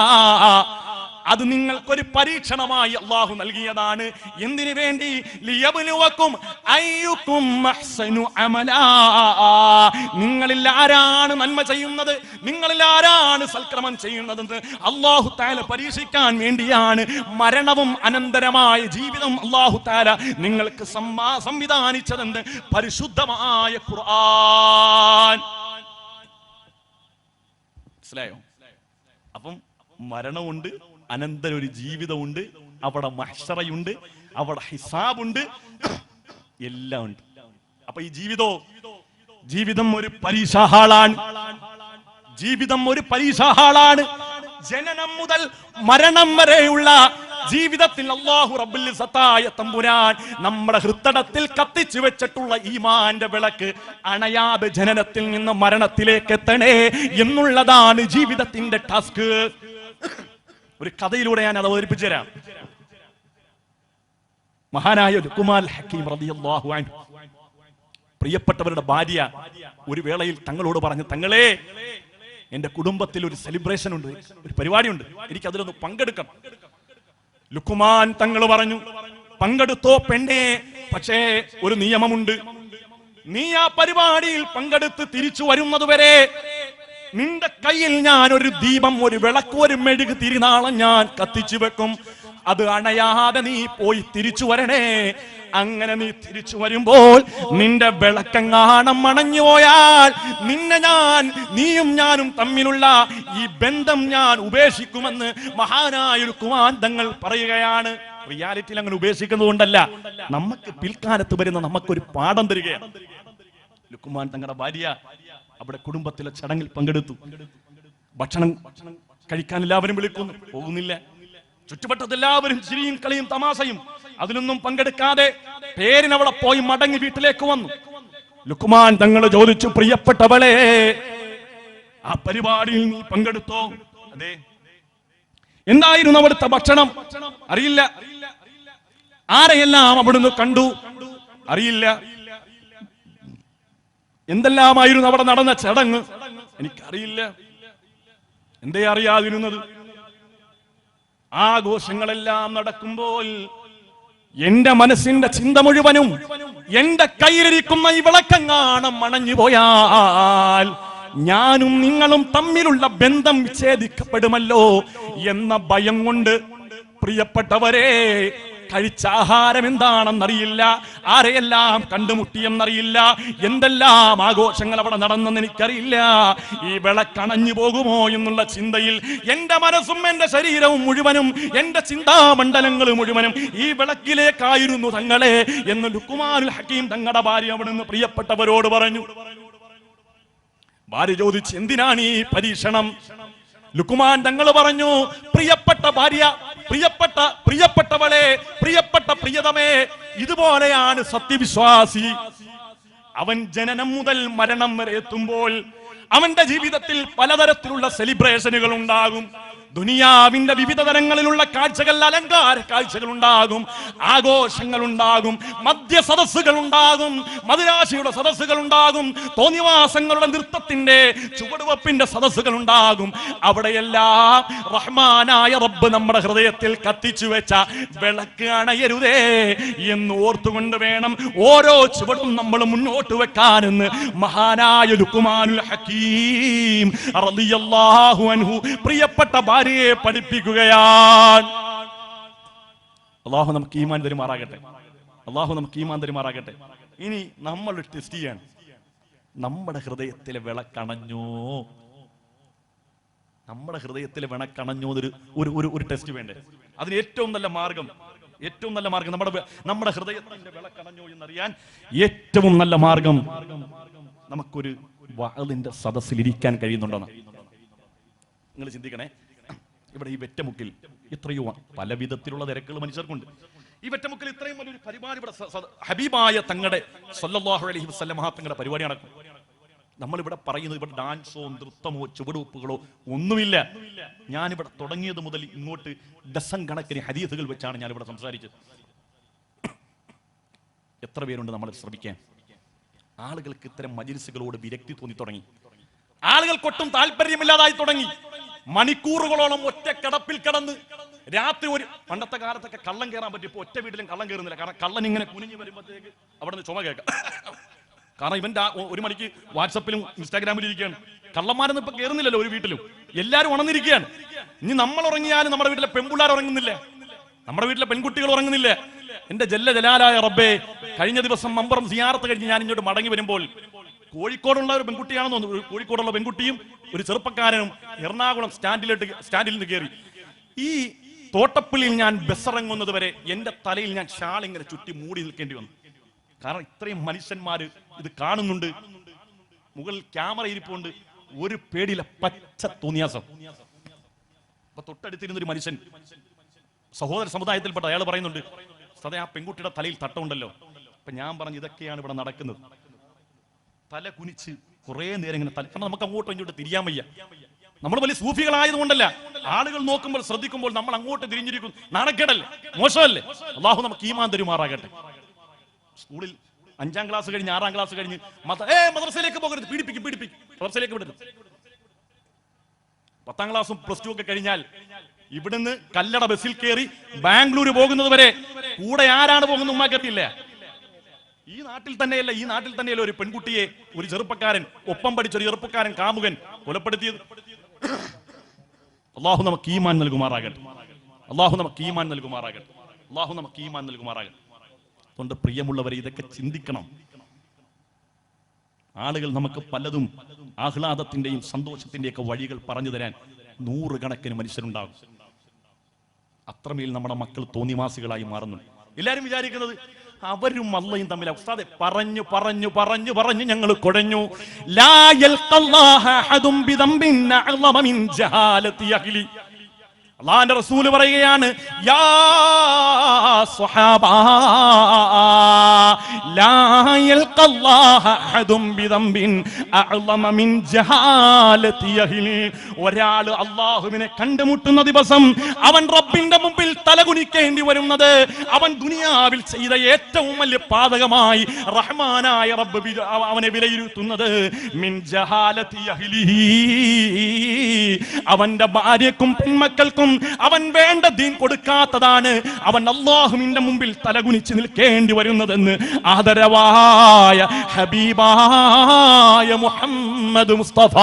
അത് നിങ്ങൾക്കൊരു പരീക്ഷണമായി അല്ലാഹു നൽകിയതാണ്. എന്തിനു വേണ്ടി? ലിയബ്ലുവകും അയ്യുകും അഹ്സനു അമലാ, നിങ്ങളിൽ ആരാണ് നന്മ ചെയ്യുന്നത്, നിങ്ങളിൽ ആരാണ് സൽക്രമം ചെയ്യുന്നതെന്ന് അല്ലാഹു തആല പരീക്ഷിക്കാൻ വേണ്ടിയാണ് മരണവും അനന്തരമായ ജീവിതം അല്ലാഹു തആല നിങ്ങൾക്ക് സംവിധാനിച്ചതെന്ന് പരിശുദ്ധമായ ഖുർആൻ. മനസ്സിലായോ? അപ്പം മരണമുണ്ട്, അനന്തര ഒരു ജീവിതമുണ്ട്, അവിടെ മഹ്ശറയുണ്ട്, അവിടെ ഹിസാബുണ്ട്, എല്ലാം ഉണ്ട്. അപ്പൊ ഈ ജീവിതം ഒരു പരീക്ഷാഹാളാണ്. ജീവിതം ഒരു പരീക്ഷാഹാളാണ്. ജനനം മുതൽ മരണം വരെയുള്ള ജീവിതത്തിൽ അല്ലാഹു റബ്ബുൽ ഇസ്സത്തായ തമ്പുരാൻ നമ്മുടെ ഹൃദയത്തിൽ കത്തിച്ചു വെച്ചിട്ടുള്ള ഈമാന്റെ വിളക്ക് അണയാതെ ജനനത്തിൽ നിന്ന് മരണത്തിലേക്ക് എത്തണേ എന്നുള്ളതാണ് ജീവിതത്തിന്റെ ടാസ്ക്. ഒരു കഥയിലൂടെ ഞാൻ അത് അവതരിപ്പിച്ചു തരാം. മഹാനായ ലുഖ്മാൻ ഹക്കീം റളിയല്ലാഹു അൻഹു, പ്രിയപ്പെട്ടവരുടെ ഭാര്യ ഒരു വേളയിൽ തങ്ങളോട് പറഞ്ഞു, തങ്ങളെ, എന്റെ കുടുംബത്തിൽ ഒരു സെലിബ്രേഷൻ ഉണ്ട്, ഒരു പരിപാടിയുണ്ട്, എനിക്ക് അതിലൊന്ന് പങ്കെടുക്കണം. ലുക്മാൻ തങ്ങൾ പറഞ്ഞു, പങ്കെടുത്തോ പെണ്ണേ, പക്ഷേ ഒരു നിയമമുണ്ട്. നീ ആ പരിപാടിയിൽ പങ്കെടുത്ത് തിരിച്ചു വരുന്നത് വരെ നിന്റെ കയ്യിൽ ഞാൻ ഒരു ദീപം, ഒരു വിളക്ക്, ഒരു മെഴുക് തിരിനാളം ഞാൻ കത്തിച്ചു വെക്കും. അത് അണയാതെ നീ പോയി തിരിച്ചു വരണേ. അങ്ങനെ നീ തിരിച്ചു വരുമ്പോൾ നിന്റെ വിളക്കെങ്ങാണം അണഞ്ഞു പോയാൽ നീയും ഞാനും തമ്മിലുള്ള ഈ ബന്ധം ഞാൻ ഉപേക്ഷിക്കുമെന്ന് മഹാനായ ലുക്മാൻ തങ്ങൾ പറയുകയാണ്. റിയാലിറ്റിയിൽ അങ്ങനെ ഉപേക്ഷിക്കുന്നത് കൊണ്ടല്ല, നമുക്ക് പിൽക്കാലത്ത് വരുന്ന നമുക്കൊരു പാഠം തരികയാണ്. ലുക്മാൻ തങ്ങളുടെ ഭാര്യ അവിടെ കുടുംബത്തിലെ ചടങ്ങിൽ പങ്കെടുത്തു. ഭക്ഷണം കഴിക്കാൻ എല്ലാവരും വിളിക്കുന്നു, പോകുന്നില്ല. ചുറ്റുവട്ടത്തെല്ലാവരും ചിരിയും കളിയും തമാശയും, അതിലൊന്നും പങ്കെടുക്കാതെ പേരിനവിടെ പോയി മടങ്ങി വീട്ടിലേക്ക് വന്നു. ലുക്മാൻ തങ്ങൾ ചോദിച്ചു, പ്രിയപ്പെട്ടവളെ, ആ പരിപാടിയിൽ നീ പങ്കെടുത്തോ? അതെ. എന്തായിരുന്നു അവിടുത്തെ ഭക്ഷണം? അറിയില്ല. ആരെയെല്ലാം അവിടുന്ന് കണ്ടു? അറിയില്ല. എന്തെല്ലാമായിരുന്നു അവിടെ നടന്ന ചടങ്ങ്? എനിക്കറിയില്ല. എന്തേ അറിയാതിരുന്നത്? ആഘോഷങ്ങളെല്ലാം നടക്കുമ്പോൾ എന്റെ മനസ്സിന്റെ ചിന്ത മുഴുവനും എന്റെ കയ്യിലിരിക്കുന്ന ഈ വിളക്കെങ്ങാണം അണഞ്ഞു പോയാൽ ഞാനും നിങ്ങളും തമ്മിലുള്ള ബന്ധം വിച്ഛേദിക്കപ്പെടുമല്ലോ എന്ന ഭയം കൊണ്ട്, പ്രിയപ്പെട്ടവരെ, കഴിച്ച ആഹാരം എന്താണെന്നറിയില്ല, ആരെയെല്ലാം കണ്ടുമുട്ടിയെന്നറിയില്ല, എന്തെല്ലാം ആഘോഷങ്ങൾ അവിടെ നടന്നെന്ന് എനിക്കറിയില്ല. ഈ വിളക്കണഞ്ഞു പോകുമോ എന്നുള്ള ചിന്തയിൽ എന്റെ മനസ്സും എന്റെ ശരീരവും മുഴുവനും, എന്റെ ചിന്താമണ്ഡലങ്ങൾ മുഴുവനും ഈ വിളക്കിലേക്കായിരുന്നു തങ്ങളെ എന്ന് ലുക്മാനുൽ ഹക്കീം തങ്ങളുടെ ഭാര്യ അവിടുന്ന് പ്രിയപ്പെട്ടവരോട് പറഞ്ഞു. ഭാര്യ ചോദിച്ചു, എന്തിനാണ് ഈ പരീക്ഷണം? ലുക്മാൻ തങ്ങൾ പറഞ്ഞു, പ്രിയപ്പെട്ട ഭാര്യ, പ്രിയപ്പെട്ടവളെ, പ്രിയപ്പെട്ട പ്രിയതമേ, ഇതുപോലെയാണ് സത്യവിശ്വാസി. അവൻ ജനനം മുതൽ മരണം വരെ എത്തുമ്പോൾ അവന്റെ ജീവിതത്തിൽ പലതരത്തിലുള്ള സെലിബ്രേഷനുകൾ ഉണ്ടാകും. ദുനിയാവിന്റെ വിവിധ തരങ്ങളിലുള്ള കാഴ്ചകൾ, അലങ്കാര കാഴ്ചകൾ ഉണ്ടാകും, ആഘോഷങ്ങൾ ഉണ്ടാകും, മദ്യ സദസ്സുകൾ ഉണ്ടാകും, മദിരാശിയുടെ സദസ്സുകൾ ഉണ്ടാകും, തോന്നിവാസങ്ങളുടെ നൃത്തത്തിന്റെ ചുവടുവപ്പിന്റെ സദസ്സുകൾ ഉണ്ടാകും. അവിടെയെല്ലാം റഹ്മാനായ റബ്ബ് നമ്മുടെ ഹൃദയത്തിൽ കത്തിച്ചു വെച്ച വിളക്ക് അണയരുതേ എന്ന് ഓർത്തുകൊണ്ട് വേണം ഓരോ ചുവടും നമ്മൾ മുന്നോട്ട് വെക്കാനെന്ന് മഹാനായ ലുക്മാനുൽ ഹക്കീം റളിയല്ലാഹു അൻഹു പ്രിയപ്പെട്ട ഭാര്യയെ പഠിപ്പിക്കുകയാണ്. അല്ലാഹു നമുക്ക് ഈമാൻ തരുമാറാകട്ടെ. അല്ലാഹു നമുക്ക് ഈമാൻ തരുമാറാകട്ടെ. ഇനി നമ്മൾ ടെസ്റ്റ് ചെയ്യാണ്, നമ്മുടെ ഹൃദയത്തിലെ വിളക്കണഞ്ഞോ? നമ്മുടെ ഹൃദയത്തിലെ വിളക്കണഞ്ഞോ ഒരു ടെസ്റ്റ് വേണ്ടേ? അതിന് ഏറ്റവും നല്ല മാർഗം നമ്മുടെ ഹൃദയത്തിന്റെ വിളക്കണഞ്ഞോ എന്നറിയാൻ ഏറ്റവും നല്ല മാർഗം നമുക്കൊരു വഅദിന്റെ സദസ്സിൽ ഇരിക്കാൻ കഴിയുന്നുണ്ടെന്ന് നിങ്ങൾ ചിന്തിക്കണേ. ഇവിടെ ഈ വെറ്റമുക്കിൽ ഇത്രയോ പല വിധത്തിലുള്ള തിരക്കുകൾ മനുഷ്യർക്കുണ്ട്. ഈ വെറ്റമുക്കിൽ ഇത്രയും വലിയൊരു പരിപാടി ഇവിടെ ഹബീബായ തങ്ങളുടെ സല്ലല്ലാഹു അലൈഹി വസല്ലം തങ്ങളുടെ പരിപാടി നടക്കും. നമ്മളിവിടെ പറയുന്നത് ഇവിടെ ഡാൻസോ നൃത്തമോ ചുവടുവെപ്പുകളോ ഒന്നുമില്ല. ഞാനിവിടെ തുടങ്ങിയത് മുതൽ ഇങ്ങോട്ട് ഡസൻ കണക്കിന് ഹദീസുകൾ വെച്ചാണ് ഞാനിവിടെ സംസാരിച്ചത്. എത്ര പേരുണ്ട് നമ്മൾ ശ്രമിക്കാൻ? ആളുകൾക്ക് ഇത്തരം മജ്‌ലിസുകളോട് വിരക്തി തോന്നി തുടങ്ങി. ആളുകൾക്കൊട്ടും താല്പര്യമില്ലാതായി തുടങ്ങി. മണിക്കൂറുകളോളം ഒറ്റ കിടപ്പിൽ കിടന്ന് രാത്രി പണ്ടത്തെ കാലത്തൊക്കെ കള്ളം കയറാൻ പറ്റിയപ്പോ ഒറ്റ വീട്ടിലും കള്ളം കയറുന്നില്ല. കാരണം കള്ളൻ ഇങ്ങനെ കുനിഞ്ഞു വരുമ്പോഴത്തേക്ക് അവിടെ നിന്ന് ചുമ കേൾക്കാം. കാരണം ഇവന്റെ 1 മണിക്ക് വാട്സപ്പിലും ഇൻസ്റ്റാഗ്രാമിലും ഇരിക്കുകയാണ്. കള്ളന്മാരൊന്നും ഇപ്പൊ കയറുന്നില്ലല്ലോ ഒരു വീട്ടിലും, എല്ലാവരും ഉണർന്നിരിക്കുകയാണ്. ഇനി നമ്മൾ ഉറങ്ങിയാലും നമ്മുടെ വീട്ടിലെ പെൺപിള്ളാർ ഉറങ്ങുന്നില്ല, നമ്മുടെ വീട്ടിലെ പെൺകുട്ടികൾ ഉറങ്ങുന്നില്ല. എന്റെ ജലാലായ റബ്ബേ, കഴിഞ്ഞ ദിവസം മമ്പറം സിയാറത്ത് കഴിഞ്ഞ് ഞാൻ ഇങ്ങോട്ട് മടങ്ങി വരുമ്പോൾ കോഴിക്കോടുള്ള ഒരു പെൺകുട്ടിയാണെന്ന് തോന്നുന്നു, കോഴിക്കോടുള്ള പെൺകുട്ടിയും ഒരു ചെറുപ്പക്കാരനും എറണാകുളം സ്റ്റാൻഡിൽ നിന്ന് കയറി. ഈ തോട്ടപ്പള്ളിയിൽ ഞാൻ ബസ് ഇറങ്ങുന്നത് വരെ എന്റെ തലയിൽ ഞാൻ ഷാൾ ഇങ്ങനെ ചുറ്റി മൂടി നിൽക്കേണ്ടി വന്നു. കാരണം ഇത്രയും മനുഷ്യന്മാര് ഇത് കാണുന്നുണ്ട്, മുകളിൽ ക്യാമറ ഇരിപ്പുണ്ട്, ഒരു പേടിയില്ല, പച്ച തോന്നിയാസം. അപ്പൊ തൊട്ടടുത്തിരുന്നൊരു മനുഷ്യൻ സഹോദര സമുദായത്തിൽപ്പെട്ട അയാൾ പറയുന്നുണ്ട്, സദാ ആ പെൺകുട്ടിയുടെ തലയിൽ തട്ടമുണ്ടല്ലോ. അപ്പൊ ഞാൻ പറഞ്ഞു, ഇതൊക്കെയാണ് ഇവിടെ നടക്കുന്നത്. തല കുനിച്ച് കുറെ നേരം ഇങ്ങനെ കാരണം നമുക്ക് അങ്ങോട്ടും ഇങ്ങോട്ട് തിരിയാൻ വയ്യ. നമ്മൾ വലിയ സൂഫികളായതുകൊണ്ടല്ല, ആളുകൾ നോക്കുമ്പോൾ ശ്രദ്ധിക്കുമ്പോൾ നമ്മൾ അങ്ങോട്ട് തിരിഞ്ഞിരിക്കും. നാണക്കേടല്ലേ, മോശമല്ലേ? അല്ലാഹു നമുക്ക് ഈമാൻ തരുമാറാകട്ടെ. സ്കൂളിൽ 5ാം ക്ലാസ് കഴിഞ്ഞ് 6ാം ക്ലാസ് കഴിഞ്ഞ് മദ്രസയിലേക്ക് പോകരുത്, പീഡിപ്പിക്കും, മദ്രസയിലേക്ക് വിടരുത്. 10ാം ക്ലാസ്സും പ്ലസ് 2 ഒക്കെ കഴിഞ്ഞാൽ ഇവിടുന്ന് കല്ലട ബസ്സിൽ കയറി ബാംഗ്ലൂർ പോകുന്നത് വരെ കൂടെ ആരാണ് പോകുന്നത് ഉമ്മാക്കറിയില്ല. ഈ നാട്ടിൽ തന്നെയല്ല ഒരു പെൺകുട്ടിയെ ഒരു ചെറുപ്പക്കാരൻ, ഒപ്പം പഠിച്ചൊരു ചെറുപ്പക്കാരൻ കാമുകൻ കൊലപ്പെടുത്തിയത്. അള്ളാഹു നമുക്ക് ഈമാൻ നൽകുമാറാകട്ടെ. അതുകൊണ്ട് പ്രിയമുള്ളവരെ, ഇതൊക്കെ ചിന്തിക്കണം. ആളുകൾ നമുക്ക് പലതും ആഹ്ലാദത്തിന്റെയും സന്തോഷത്തിന്റെയും ഒക്കെ വഴികൾ പറഞ്ഞു തരാൻ 100 കണക്കിന് മനുഷ്യരുണ്ടാകും. അത്രമേൽ നമ്മുടെ മക്കൾ തോന്നിവാസികളായി മാറുന്നു. എല്ലാരും വിചാരിക്കുന്നത് അവരും അള്ളയും തമ്മിൽ ഉസ്താദെ പറഞ്ഞു പറഞ്ഞു പറഞ്ഞു പറഞ്ഞു ഞങ്ങൾ കുഴഞ്ഞു. ലാ യൽഖല്ലാഹ അഹദും ബിദംബിൻ അഅ്ളമ മിൻ ജഹാലത്തി അഹ്ലി. അല്ലാഹുവിന്റെ റസൂൽ പറയുകയാണ്, യാ സ്വഹാബാ ലാ യൽഖല്ലാഹ അഹദും ബിദംബിൻ അഅ്ളമ മിൻ ജഹാലത്തി അഹ്ലി. ഒരാൾ അല്ലാഹുവിനെ കണ്ടുമുട്ടുന്ന ദിവസം അവൻ റബ്ബിന്റെ മുമ്പിൽ തലകുനിക്കേണ്ടി വരുന്നത് അവൻ ദുനിയാവിൽ ചെയ്ത ഏറ്റവും വലിയ പാതകമായി റഹ്മാനായ റബ്ബ് അവനെ വിലയിരുത്തുന്നത് മിൻ ജഹാലത്തി അഹ്ലിഹി. അവന്റെ ഭാര്യക്കും പെൺമക്കൾക്കും അവൻ വേണ്ട ദീൻ കൊടുക്കാത്തതാണ് അവൻ അല്ലാഹുവിന്റെ മുമ്പിൽ തലകുനിച്ച് നിൽക്കേണ്ടി വരുന്നതെന്ന് ആദരവായ ഹബീബായ മുഹമ്മദ് മുസ്തഫ